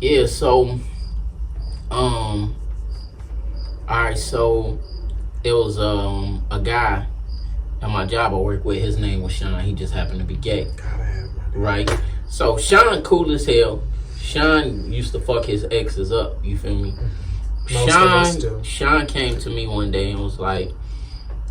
Yeah, so alright, so it was a guy at my job I work with. His name was Shawn. He just happened to be gay. Gotta have my Right? So Shawn cool as hell. Shawn used to fuck his exes up, you feel me? Most of us do. Shawn came to me one day and was like,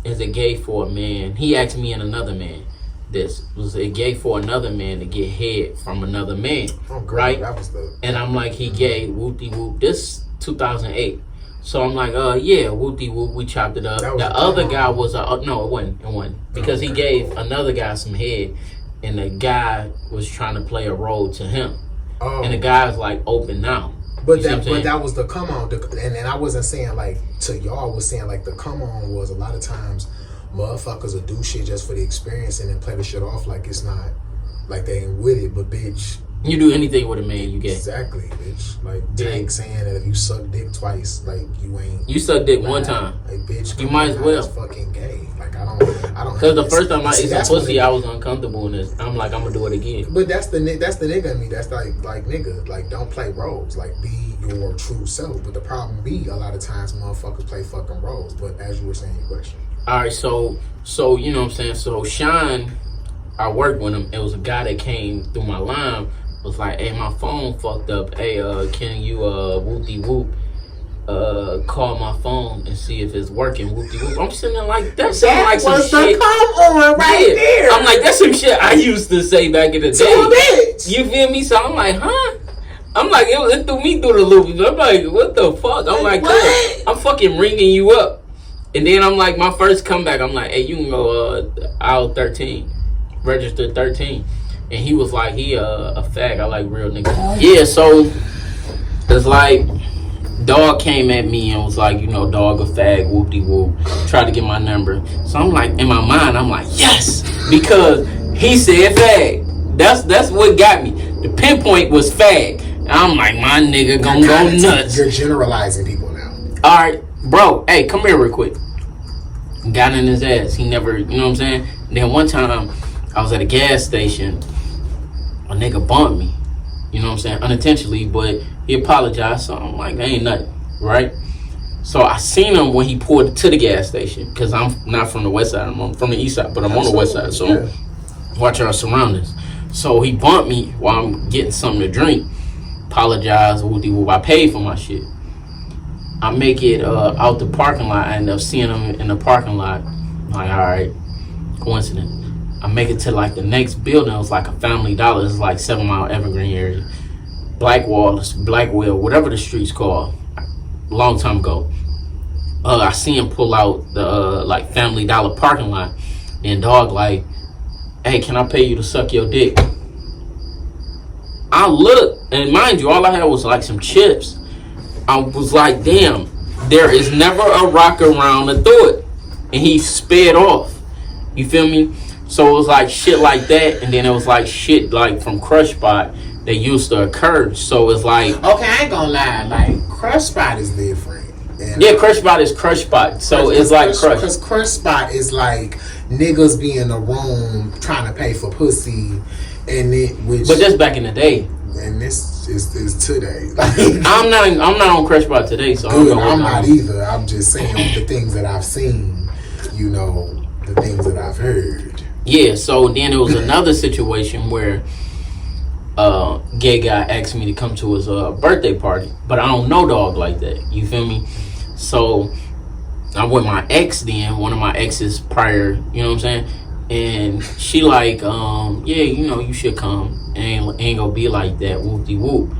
is it gay for a man? He asked me and another man this. Was it gay for another man to get head from another man? Oh, girl, right? That was the... And I'm like, he gay, whoop-de-whoop. This 2008. So I'm like, yeah, whoop-de-whoop. We chopped it up. The other guy was, no, it wasn't. Because he gave another guy some head, and the guy was trying to play a role to him. Oh. And the guy's like open now. But that was the come on, and I wasn't saying like to y'all. I was saying like the come on was a lot of times motherfuckers will do shit just for the experience and then play the shit off like it's not like they ain't with it. But bitch, you do anything with a man, you gay. Exactly, bitch. Like Tank saying that if you suck dick twice, like you ain't. You suck dick one time. Like bitch, you might as well. It's fucking gay. Like I don't. Because the first time I ate some pussy, I was uncomfortable in this. I'm like, I'm gonna do it again. But that's the nigga in me. That's like nigga. Like don't play roles. Like be your true self. But the problem be a lot of times motherfuckers play fucking roles. But as you were saying, your question. All right, so you know what I'm saying. So Shawn, I worked with him. It was a guy that came through my line. Was like, hey, my phone fucked up. Hey, can you whoop-de-whoop call my phone and see if it's working? Whoop-de-whoop. I'm sitting there like that sounds like some shit. Come on, right there. I'm like, that's some shit I used to say back in the day. Bitch. You feel me? So I'm like, huh? I'm like, it threw me through the loop. I'm like, what the fuck? I'm like, I'm fucking ringing you up. And then I'm like, my first comeback, I'm like, hey, you can go aisle 13, register 13. And he was like, he a fag. I like real niggas. Yeah, so it's like, dog came at me and was like, you know, dog a fag, whoop-de-whoop. Tried to get my number. So I'm like, in my mind, I'm like, yes, because he said fag. That's what got me. The pinpoint was fag. And I'm like, my nigga gonna go nuts. You're generalizing people now. All right, bro. Hey, come here real quick. Got in his ass. He never, you know what I'm saying? And then one time, I was at a gas station. A nigga bumped me, you know what I'm saying, unintentionally, but he apologized, so I'm like, that ain't nothing, right? So I seen him when he pulled to the gas station, because I'm not from the west side, I'm from the east side, but I'm on the west side, so watch our surroundings. So he bumped me while I'm getting something to drink, apologized, I paid for my shit. I make it out the parking lot, I end up seeing him in the parking lot, I'm like, all right, coincidence. I make it to like the next building. It was like a Family Dollar. It's like 7 Mile Evergreen area. Blackwell, whatever the street's called. Long time ago. I see him pull out the like Family Dollar parking lot. And dog like, hey, can I pay you to suck your dick? I look, and mind you, all I had was like some chips. I was like, damn, there is never a rock around to throw it. And he sped off. You feel me? So it was like shit like that, and then it was like shit like from Crush Spot that used to occur. So it's like, okay, I ain't gonna lie, like Crush Spot is different. And yeah, Crush Spot is Crush Spot. So it's like Crush. Because Crush Spot is like niggas be in a room trying to pay for pussy, and but that's back in the day. And this is today. I'm not on Crush Spot today, so I'm not either. I'm just saying the things that I've seen, you know, the things that I've heard. Yeah, so then there was another situation where gay guy asked me to come to his birthday party, but I don't know dog like that. You feel me? So I'm with my ex then, one of my exes prior, you know what I'm saying? And she like, yeah, you know, you should come. Ain't gonna be like that, whoop-de-whoop.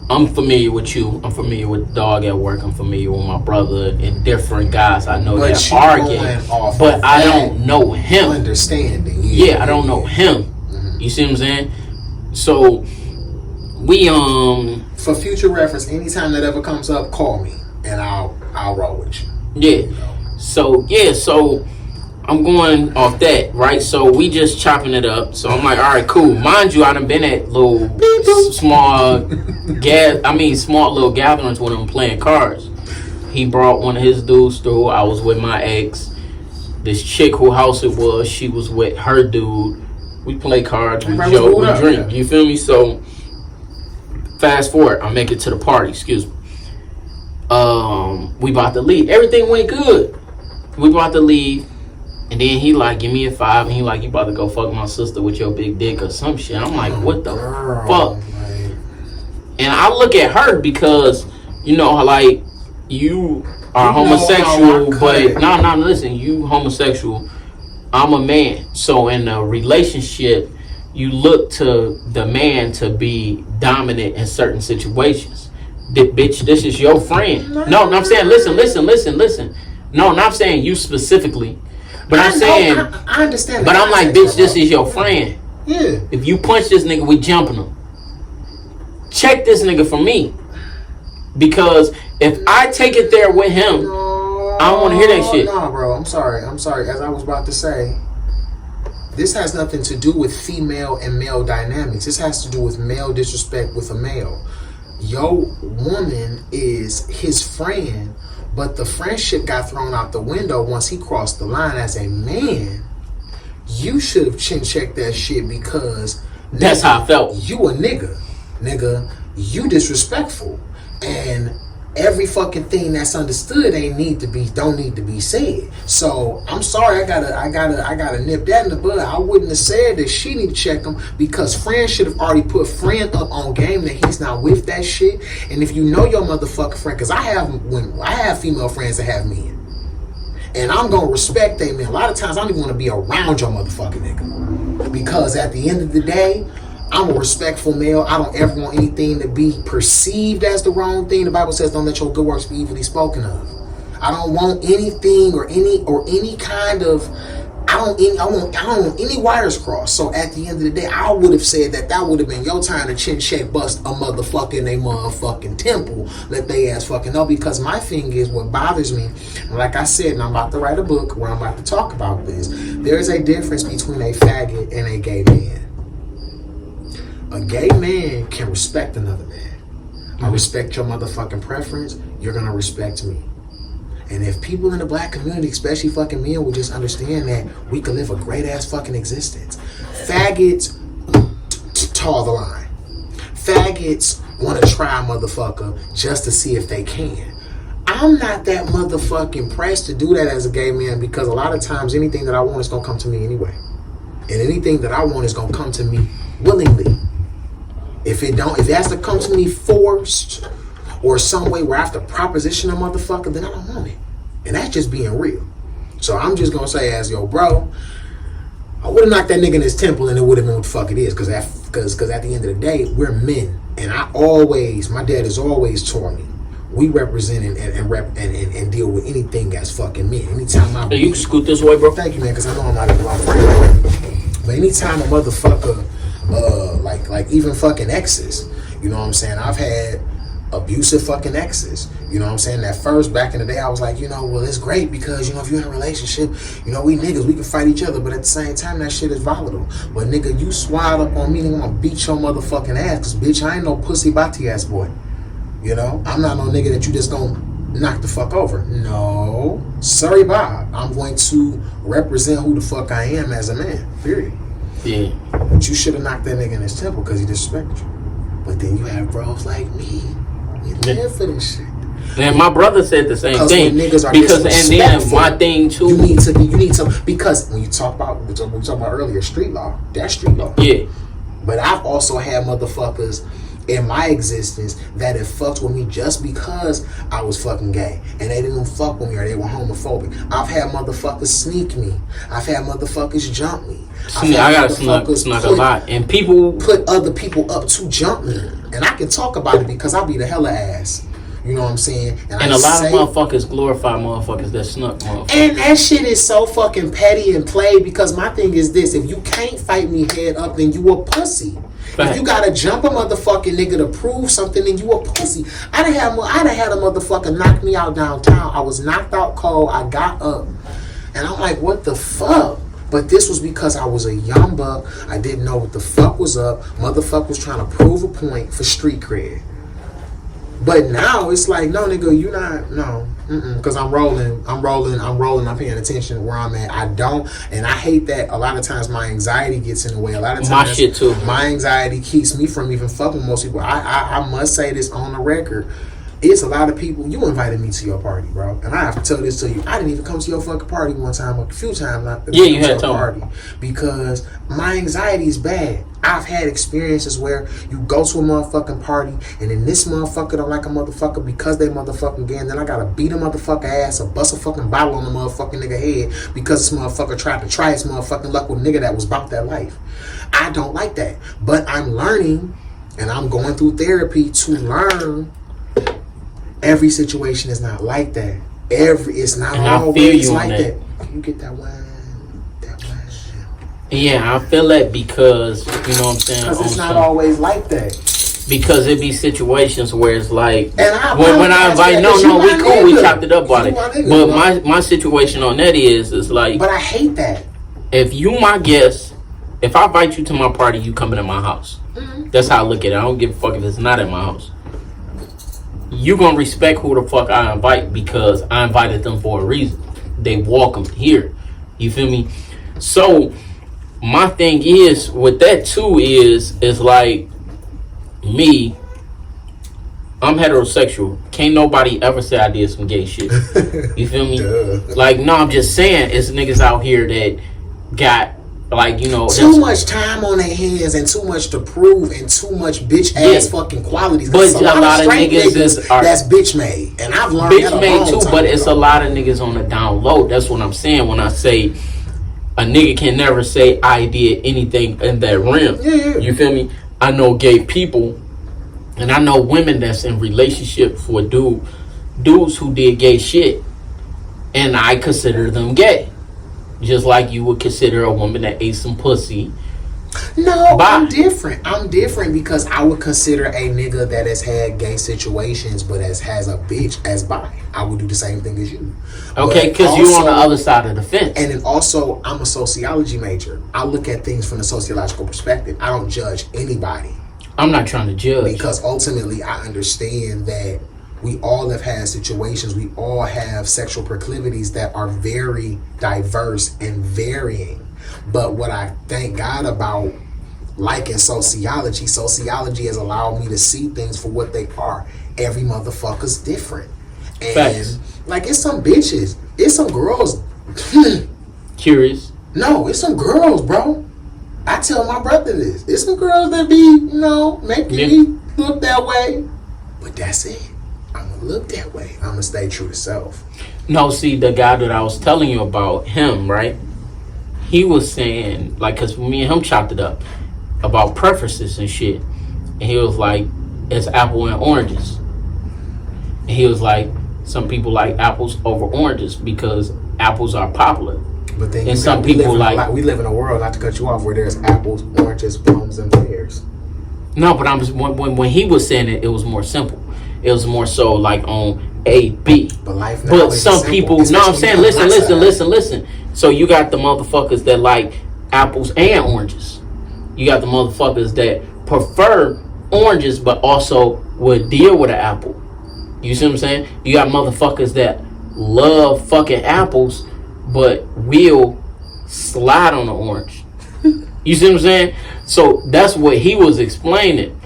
I'm familiar with you. I'm familiar with dog at work. I'm familiar with my brother and different guys I know that are gay. But I don't know him. Understanding. Yeah, I don't know him. Mm-hmm. You see what I'm saying? So we for future reference, anytime that ever comes up, call me and I'll roll with you. Yeah. You know? So I'm going off that, right? So we just chopping it up. So I'm like, all right, cool. Mind you, I done been at little small little gatherings with him playing cards. He brought one of his dudes through. I was with my ex. This chick who house it was, she was with her dude. We play cards, we joke, we drink. You feel me? So Fast forward, I make it to the party. Excuse me. We about to leave. Everything went good. We about to leave, and then he like, give me a 5, and he like, you about to go fuck my sister with your big dick or some shit. I'm like, what the fuck? And I look at her because, you know, like, you are homosexual, but no, listen, you homosexual. I'm a man, so in a relationship, you look to the man to be dominant in certain situations. Bitch, this is your friend. No, I'm saying, listen. No, not saying you specifically, but I'm saying, I understand. But I'm like, bitch, this is your friend. Yeah. If you punch this nigga, we jumping him. Check this nigga for me, because if I take it there with him, I don't want to hear that shit. No, bro, I'm sorry. As I was about to say, this has nothing to do with female and male dynamics. This has to do with male disrespect with a male. Your woman is his friend, but the friendship got thrown out the window once he crossed the line. As a man, you should have checked that shit, because that's how I felt. You a nigga, you disrespectful, and every fucking thing that's understood don't need to be said. So I'm sorry, I gotta nip that in the bud. I wouldn't have said that she need to check him, because friend should have already put friend up on game that he's not with that shit. And if you know your motherfucking friend, because I have female friends that have men, and I'm gonna respect they men. A lot of times I don't even want to be around your motherfucking nigga, because at the end of the day, I'm a respectful male. I don't ever want anything to be perceived as the wrong thing. The Bible says, don't let your good works be evilly spoken of. I don't want anything or any kind of, I don't want any wires crossed. So at the end of the day, I would have said that would have been your time to chin check bust a motherfucker in a motherfucking temple. Let they ass fucking know. Because my thing is, what bothers me, and like I said, and I'm about to write a book where I'm about to talk about this, there's a difference between a faggot and a gay man. A gay man can respect another man. I respect your motherfucking preference. You're gonna respect me. And if people in the black community, especially fucking men, would just understand that we could live a great ass fucking existence. Faggots toe the line. Faggots want to try a motherfucker just to see if they can. I'm not that motherfucking pressed to do that as a gay man, because a lot of times anything that I want is gonna come to me anyway. And anything that I want is gonna come to me willingly. If it has to come to me forced or some way where I have to proposition a motherfucker, then I don't want it. And that's just being real. So I'm just gonna say, as yo bro, I would have knocked that nigga in his temple and it would have been what the fuck it is. Cause at the end of the day, we're men. And my dad has always taught me, we represent and deal with anything as fucking men. Anytime you can scoot this way, bro. Thank you, man, because I know I'm not a wrong friend. But anytime a motherfucker, like even fucking exes, you know what I'm saying? I've had abusive fucking exes, you know what I'm saying? That first, back in the day, I was like, well, it's great because, if you're in a relationship, we niggas, we can fight each other, but at the same time, that shit is volatile. But nigga, you swat up on me and I'm gonna beat your motherfucking ass, because bitch, I ain't no pussy bati ass boy. I'm not no nigga that you just gonna knock the fuck over. No. Sorry, Bob. I'm going to represent who the fuck I am as a man. Period. Yeah. But you should have knocked that nigga in his temple because he disrespected you. But then you have bros like me. We live for this shit. And my brother said the same thing. Niggas are because, and then my thing too. You need to, because when you talk about, we talked about earlier, street law, that's street law. Yeah. But I've also had motherfuckers in my existence that have fucked with me just because I was fucking gay, and they didn't fuck with me or they were homophobic. I've had motherfuckers sneak me. I've had motherfuckers jump me. I got snuck a lot, and people put other people up to jump me, and I can talk about it because I beat a hella ass. You know what I'm saying? And a lot of motherfuckers glorify motherfuckers that snuck motherfuckers. And that shit is so fucking petty and played, because my thing is this: if you can't fight me head up, then you a pussy. Fact. If you gotta jump a motherfucking nigga to prove something, then you a pussy. I done had a motherfucker knock me out downtown. I was knocked out cold. I got up, and I'm like, what the fuck? But this was because I was a young buck. I didn't know what the fuck was up. Motherfucker was trying to prove a point for street cred. But now it's like, no, nigga, you not, no. Because I'm rolling, I'm paying attention where I'm at. I don't, and I hate that a lot of times my anxiety gets in the way. A lot of times my shit too. My anxiety keeps me from even fucking with most people. I must say this on the record. It's a lot of people. You invited me to your party, bro, and I have to tell this to you. I didn't even come to your fucking party one time, a few times. Yeah, you had to party because my anxiety is bad. I've had experiences where you go to a motherfucking party and then this motherfucker don't like a motherfucker because they motherfucking gay, and then I gotta beat a motherfucker ass or bust a fucking bottle on the motherfucking nigga head because this motherfucker tried to try his motherfucking luck with a nigga that was about that life. I don't like that, but I'm learning and I'm going through therapy to learn. Every situation is not like that. It's not always like that. You get that wine. Yeah, I feel that because, you know what I'm saying? Because it's not always like that. Because it be situations where it's like, and when I invite, we cool, we chopped it up about it. But my situation on that is like. But I hate that. If you my guest, if I invite you to my party, you coming to my house. Mm-hmm. That's how I look at it. I don't give a fuck if it's not at my house. You gonna respect who the fuck I invite because I invited them for a reason. They welcome here. You feel me? So my thing is with that too is like me, I'm heterosexual. Can't nobody ever say I did some gay shit. You feel me? Like, no, I'm just saying it's niggas out here that got, like, you know, too much time on their hands and too much to prove and too much bitch ass fucking qualities. But a lot of niggas that's bitch made, and I've learned bitch made too. But it's a lot of niggas on the down low. That's what I'm saying when I say a nigga can never say I did anything in that realm. Yeah. You feel me? I know gay people, and I know women that's in relationships with dudes who did gay shit, and I consider them gay. Just like you would consider a woman that ate some pussy. No, I'm different because I would consider a nigga that has had gay situations but has a bitch as bi. I would do the same thing as you. Okay, because you're on the other side of the fence. And then also, I'm a sociology major. I look at things from a sociological perspective. I don't judge anybody. I'm not trying to judge. Because ultimately, I understand that we all have had situations. We all have sexual proclivities that are very diverse and varying. But what I thank God about, like in sociology has allowed me to see things for what they are. Every motherfucker's different. And facts. Like, it's some bitches. It's some girls. Curious. No, it's some girls, bro. I tell my brother this. It's some girls that be, making me look that way. But that's it. I'm gonna look that way. I'm gonna stay true to self. No, see, the guy that I was telling you about, him, right? He was saying, like, because me and him chopped it up about preferences and shit. And he was like, it's apple and oranges. And he was like, some people like apples over oranges because apples are popular. But then and some people like... We live in a world, not to cut you off, where there's apples, oranges, plums, and pears. No, but when he was saying it, it was more simple. It was more so like on A, B. But life now but some people, I'm saying, listen. So you got the motherfuckers that like apples and oranges. You got the motherfuckers that prefer oranges, but also would deal with an apple. You see what I'm saying? You got motherfuckers that love fucking apples, but will slide on an orange. You see what I'm saying? So that's what he was explaining.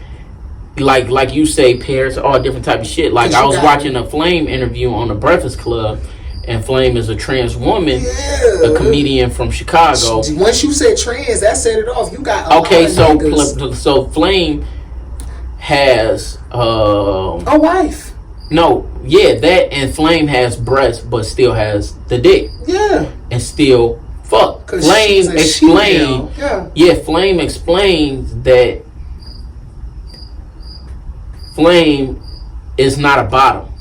Like you say, pears, all different type of shit. Like, I was watching a Flame interview on the Breakfast Club, and Flame is a trans woman, a comedian from Chicago. Once you said trans, that set it off. You got so Flame has a wife. No, yeah, that, and Flame has breasts, but still has the dick. Yeah, and still fuck. Flame explained. Flame explains that Flame is not a bottom.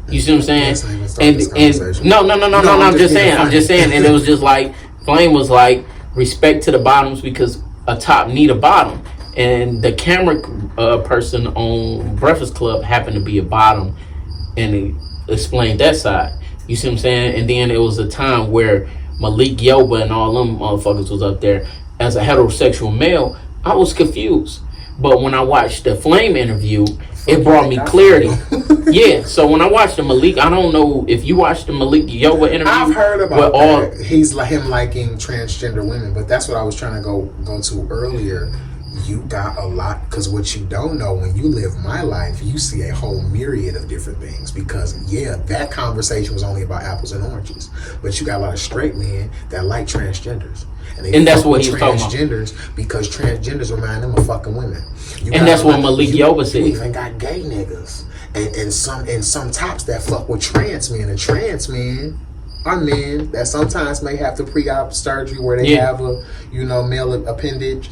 You see what I'm saying? And no, I'm just saying, and it was just like Flame was like, respect to the bottoms because a top need a bottom, and the camera person on Breakfast Club happened to be a bottom, and he explained that side. You see what I'm saying? And then it was a time where Malik Yoba and all them motherfuckers was up there. As a heterosexual male, I was confused. But when I watched the Flame interview, it brought me clarity. Yeah, so when I watched the Malik, I don't know if you watched the Malik Yoba interview. I've heard about that. He's like him liking transgender women, but that's what I was trying to go to earlier. You got a lot, because what you don't know, when you live my life, you see a whole myriad of different things. Because that conversation was only about apples and oranges, but you got a lot of straight men that like transgenders, and that's what he's talking about. Transgenders, because transgenders remind them of fucking women. And that's what Malik Yoba said. You even got gay niggas and some tops that fuck with trans men, and trans men are men that sometimes may have the pre-op surgery where they have a male appendage.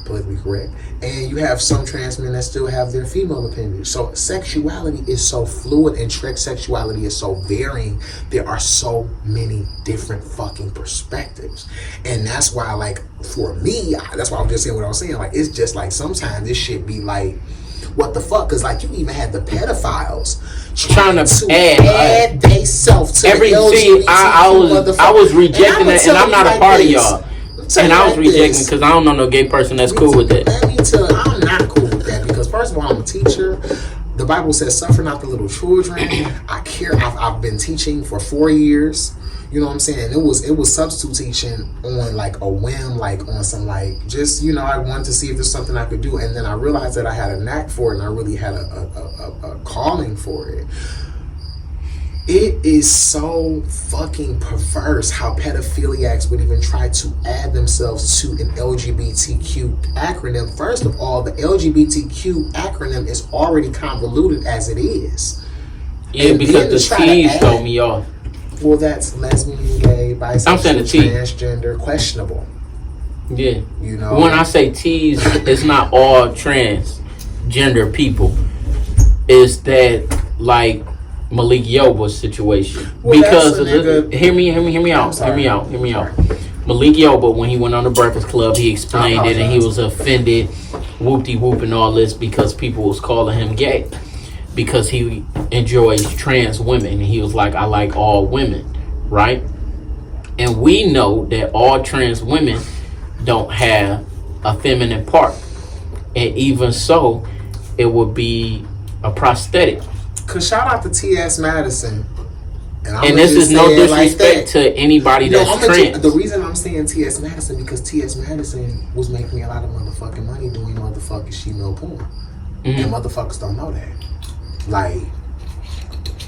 Politically correct, and you have some trans men that still have their female appendage. So sexuality is so fluid, and sexuality is so varying. There are so many different fucking perspectives, and that's why, like, for me, that's why I'm just saying what I was saying. Like, it's just like sometimes this shit be like, what the fuck? Because like you even had the pedophiles trying to add they self to every. See, I was rejecting that, and I'm not a part of y'all. And I was rejecting because I don't know no gay person that's cool with that. Let me tell you, I'm not cool with that, because first of all, I'm a teacher. The Bible says, "Suffer not the little children." I care. I've been teaching for 4 years. You know what I'm saying? It was substitute teaching on like a whim, like on some like just I wanted to see if there's something I could do, and then I realized that I had a knack for it, and I really had a calling for it. It is so fucking perverse how pedophiliacs would even try to add themselves to an LGBTQ acronym. First of all, the LGBTQ acronym is already convoluted as it is. Yeah, and because the T's throw me off. Well, that's lesbian, gay, bisexual, transgender, questionable. Yeah. When I say T's, it's not all transgender people. It's that, like, Malik Yoba's situation, because hear me out. Malik Yoba, when he went on the Breakfast Club, he explained it, and he was offended, whoop-de-whoop and all this, because people was calling him gay, because he enjoys trans women, and he was like, I like all women, right? And we know that all trans women don't have a feminine part, and even so, it would be a prosthetic. Cause shout out to T.S. Madison, and this is no disrespect to anybody that's trans. The reason I'm saying T.S. Madison, because T.S. Madison was making a lot of motherfucking money doing motherfucking female porn, and motherfuckers don't know that. Like,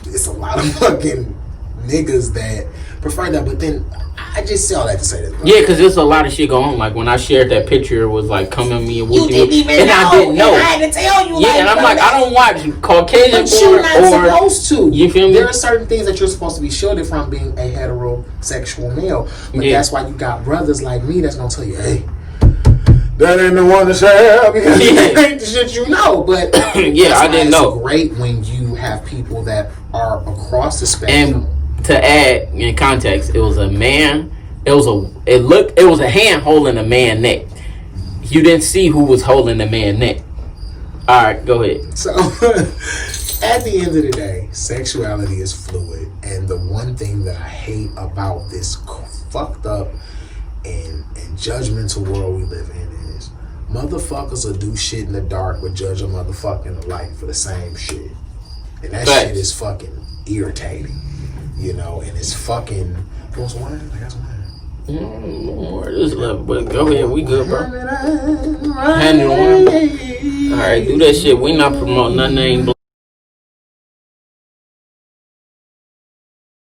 it's a lot of fucking niggas that prefer that, but then I just say all that to say that. Yeah, because there's a lot of shit going on. Like, when I shared that picture, it was like, come at me and you didn't even know. I didn't know. And I had to tell you. Yeah, and I'm like, I don't watch Caucasian but you're not supposed to. You feel me? There are certain things that you're supposed to be shielded from being a heterosexual male. But that's why you got brothers like me that's gonna tell you, hey, that ain't the one to share, because that ain't the shit you know. But yeah, I didn't know. It's great when you have people that are across the spectrum. And to add in context, it was a man. It was a hand holding a man's neck. You didn't see who was holding the man's neck. All right, go ahead. So, at the end of the day, sexuality is fluid, and the one thing that I hate about this fucked up and judgmental world we live in is motherfuckers will do shit in the dark but judge a motherfucker in the light for the same shit, and that shit is fucking irritating, and it's fucking. What's wine? I got some wine. More this level, but go ahead, we good, bro. Hand it on. All right, do that shit. We not promoting nothing.